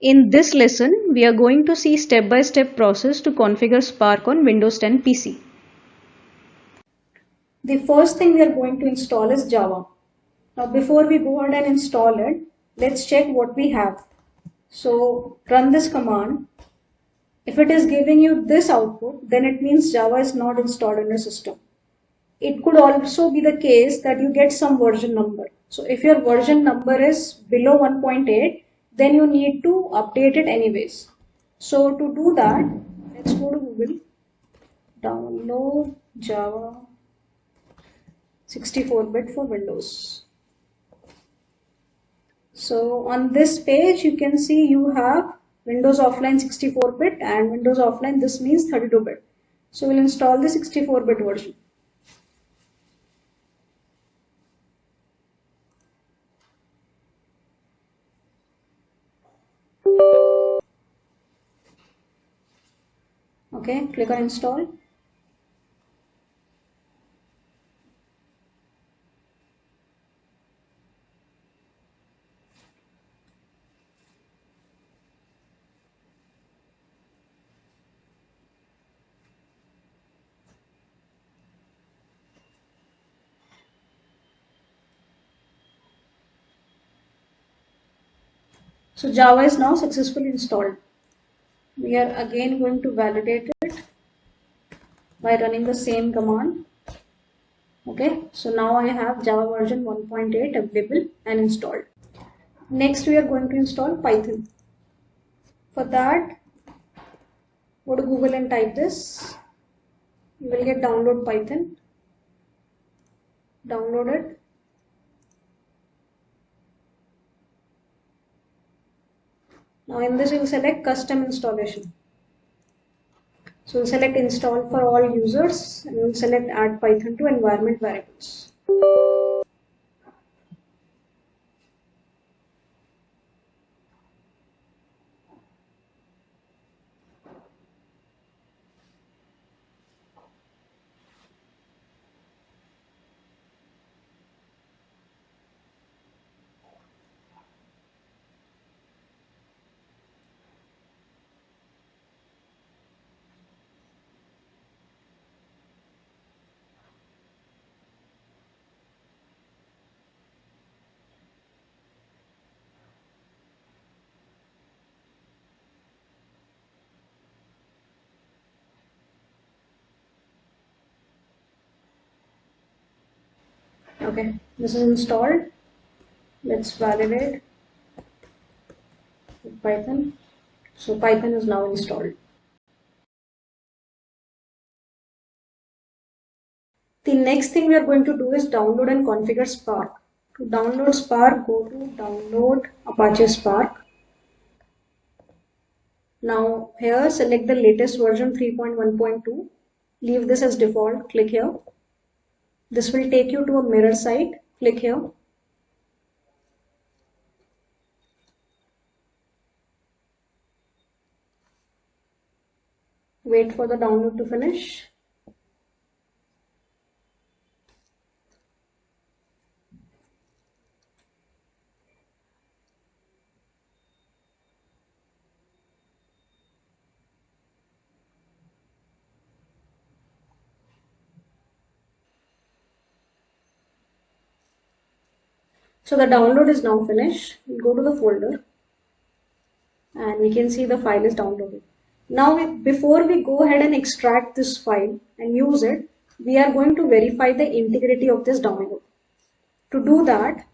In this lesson, we are going to see step-by-step process to configure Spark on Windows 10 PC. The first thing we are going to install is Java. Now before we go ahead and install it, let's check what we have. So run this command. If it is giving you this output, then it means Java is not installed in your system. It could also be the case that you get some version number. So if your version number is below 1.8, then you need to update it anyways. So to do that, let's go to Google, download Java 64-bit for Windows. So on this page, you can see you have Windows Offline 64-bit and Windows Offline, this means 32-bit. So we'll install the 64-bit version. Okay, click on install. So Java is now successfully installed. We are again going to validate it by running the same command. Okay, so now I have Java version 1.8 available and installed. Next we are going to install Python. For that, go to Google and type this. You will get download Python. Download it. Now in this you will select custom installation. So we'll select install for all users and we'll select add Python to environment variables. Okay, this is installed. Let's validate with Python. So Python is now installed. The next thing we are going to do is download and configure Spark. To download Spark, go to download Apache Spark. Now here select the latest version 3.1.2. Leave this as default. Click here. This will take you to a mirror site. Click here. Wait for the download to finish. So the download is now finished. We'll go to the folder and we can see the file is downloaded. Now before we go ahead and extract this file and use it, we are going to verify the integrity of this download. To do that,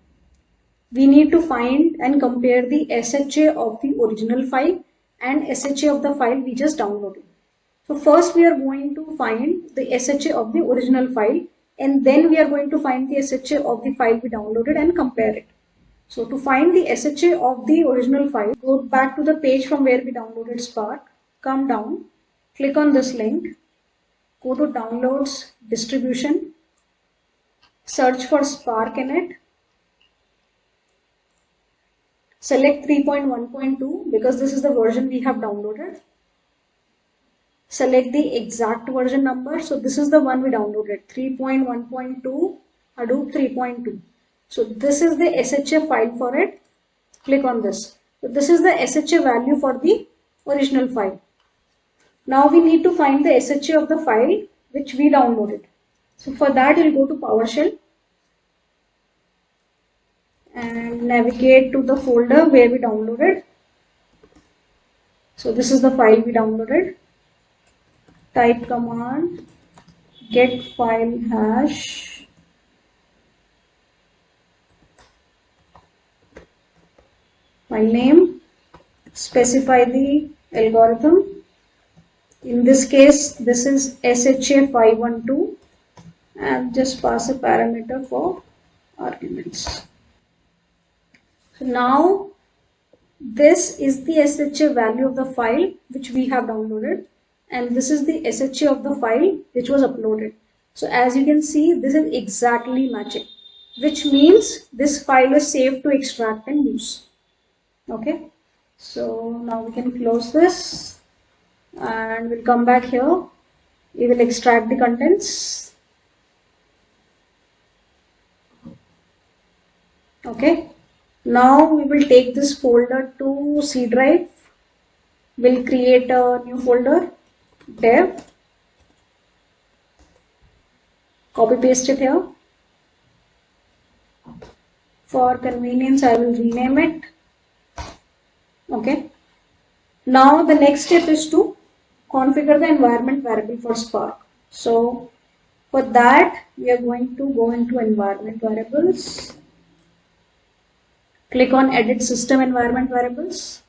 we need to find and compare the SHA of the original file and SHA of the file we just downloaded. So first we are going to find the SHA of the original file and then we are going to find the SHA of the file we downloaded and compare it. So to find the SHA of the original file, go back to the page from where we downloaded Spark, come down, click on this link, go to downloads distribution, search for Spark in it, select 3.1.2 because this is the version we have downloaded. Select the exact version number. So this is the one we downloaded, 3.1.2 Hadoop 3.2. So this is the SHA file for it. Click on this. So this is the SHA value for the original file. Now we need to find the SHA of the file which we downloaded. So for that you'll go to PowerShell and navigate to the folder where we downloaded. So this is the file we downloaded. Type command get file hash file name, specify the algorithm. In this case this is SHA512 and just pass a parameter for arguments. So now this is the SHA value of the file which we have downloaded, and this is the SHA of the file which was uploaded. So as you can see, this is exactly matching, which means this file is safe to extract and use. Okay, so now we can close this and we'll come back here. We will extract the contents. Okay. Now we will take this folder to C drive. We'll create a new folder, dev, copy paste it here. For convenience I will rename it. Okay. Now the next step is to configure the environment variable for Spark. So for that we are going to go into environment variables. Click on edit system environment variables,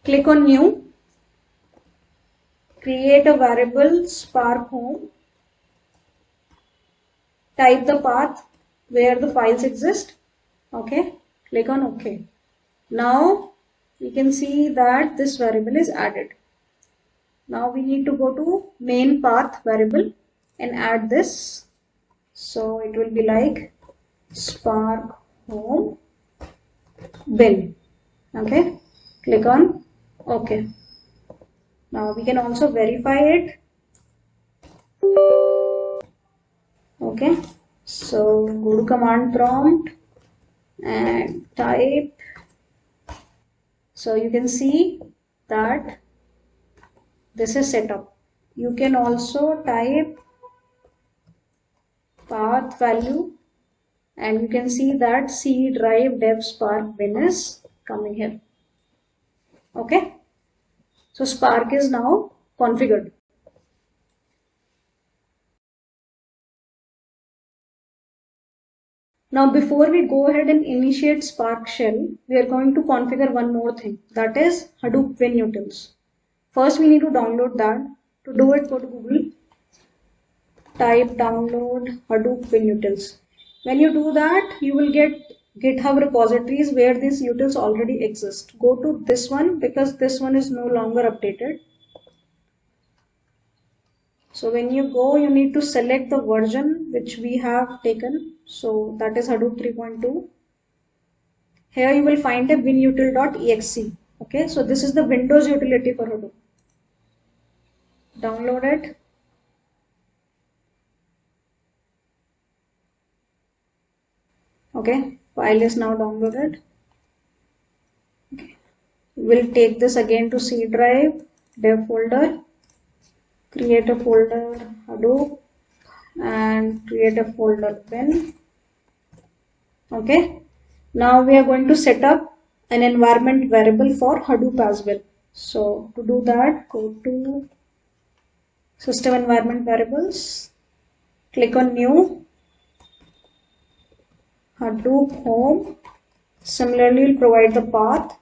click on new, create a variable Spark home, type the path where the files exist. Okay, click on OK. Now we can see that this variable is added. Now we need to go to main path variable and add this. So it will be like Spark home bin. Okay, click on OK. Now we can also verify it. Okay, so go to command prompt and type. So you can see that this is set up. You can also type path value and you can see that C drive dev Spark bin is coming here. Okay, so Spark is now configured. Now before we go ahead and initiate Spark shell, we are going to configure one more thing, that is Hadoop WinUtils. First we need to download that. To do it, go to Google, type download Hadoop WinUtils. When you do that, you will get GitHub repositories where these utils already exist. Go to this one because this one is no longer updated. So when you go, you need to select the version which we have taken. So that is Hadoop 3.2. Here you will find a winutil.exe. Okay, so this is the Windows utility for Hadoop. Download it. Okay, file is now downloaded. Okay. We'll take this again to C drive, dev folder, create a folder Hadoop and create a folder bin. Okay, now we are going to set up an environment variable for Hadoop as well. So to do that, go to system environment variables, click on new, Hadoop home. Similarly, we'll provide the path.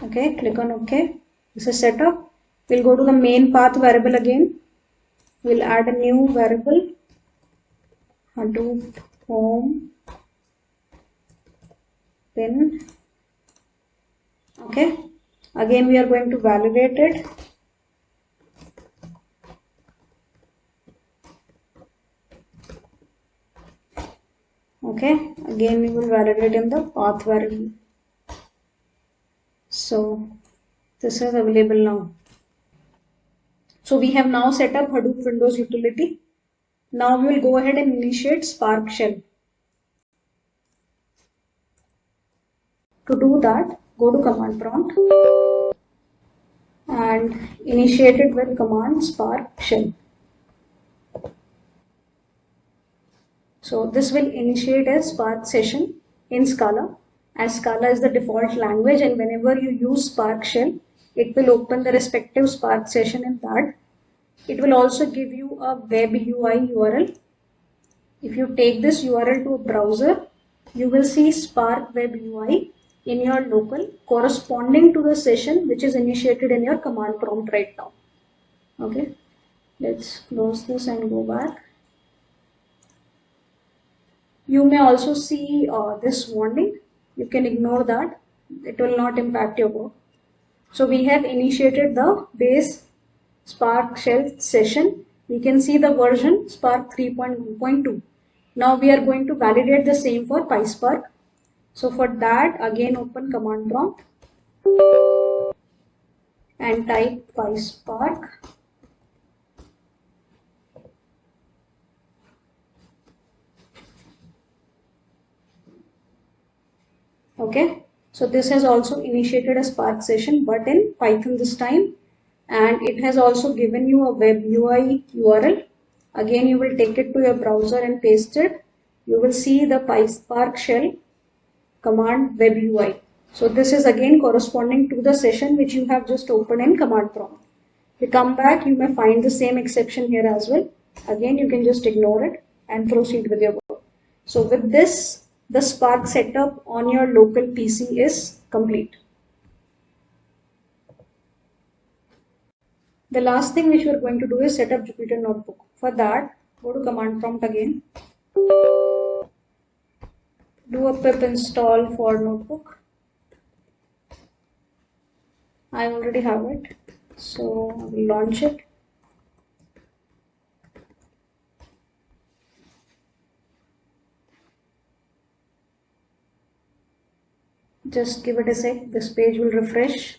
Okay, click on OK. This is set up. We'll go to the main path variable again. We'll add a new variable, Hadoop home bin. Okay, again we are going to validate it. Okay, again we will validate in the path variable. So this is available now. So we have now set up Hadoop Windows utility. Now we will go ahead and initiate Spark shell. To do that, go to command prompt and initiate it with command spark shell. So this will initiate a Spark session in Scala, as Scala is the default language, and whenever you use Spark shell, it will open the respective Spark session in that. It will also give you a web UI URL. If you take this URL to a browser, you will see Spark web UI in your local corresponding to the session which is initiated in your command prompt right now. Okay, let's close this and go back. You may also see this warning. You can ignore that. It will not impact your work. So we have initiated the base Spark shell session. We can see the version Spark 3.1.2. Now we are going to validate the same for PySpark. So for that, again open command prompt and type PySpark. Okay, so this has also initiated a Spark session, but in Python this time, and it has also given you a web UI URL. Again, you will take it to your browser and paste it. You will see the PySpark shell command web UI. So this is again corresponding to the session which you have just opened in command prompt. If you come back, you may find the same exception here as well. Again, you can just ignore it and proceed with your work. So with this, the Spark setup on your local PC is complete. The last thing which we are going to do is set up Jupyter Notebook. For that, go to command prompt again. Do a pip install for notebook. I already have it, so I will launch it. Just give it a sec, this page will refresh.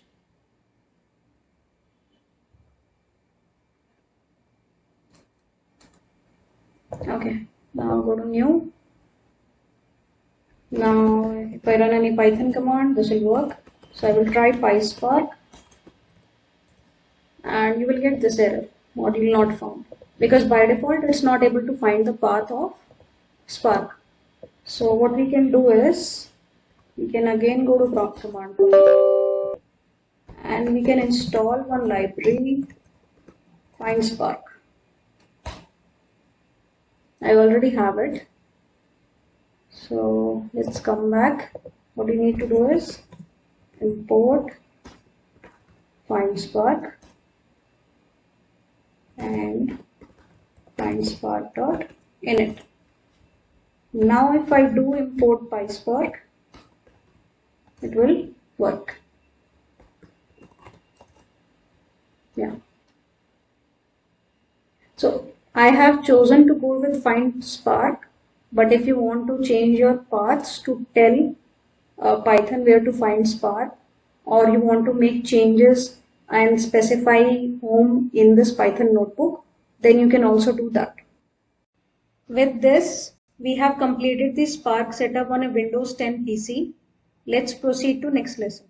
Okay, now go to new. Now if I run any Python command, this will work. So I will try PySpark and you will get this error, module not found, because by default it's not able to find the path of Spark. So what we can do is, we can again go to command prompt and we can install one library, find Spark. I already have it. So let's come back. What we need to do is import find Spark and find spark.init. Now if I do import PySpark, it will work. Yeah. So I have chosen to go with find Spark, but if you want to change your paths to tell Python where to find Spark, or you want to make changes and specify home in this Python notebook, then you can also do that. With this, we have completed the Spark setup on a Windows 10 PC. Let's proceed to next lesson.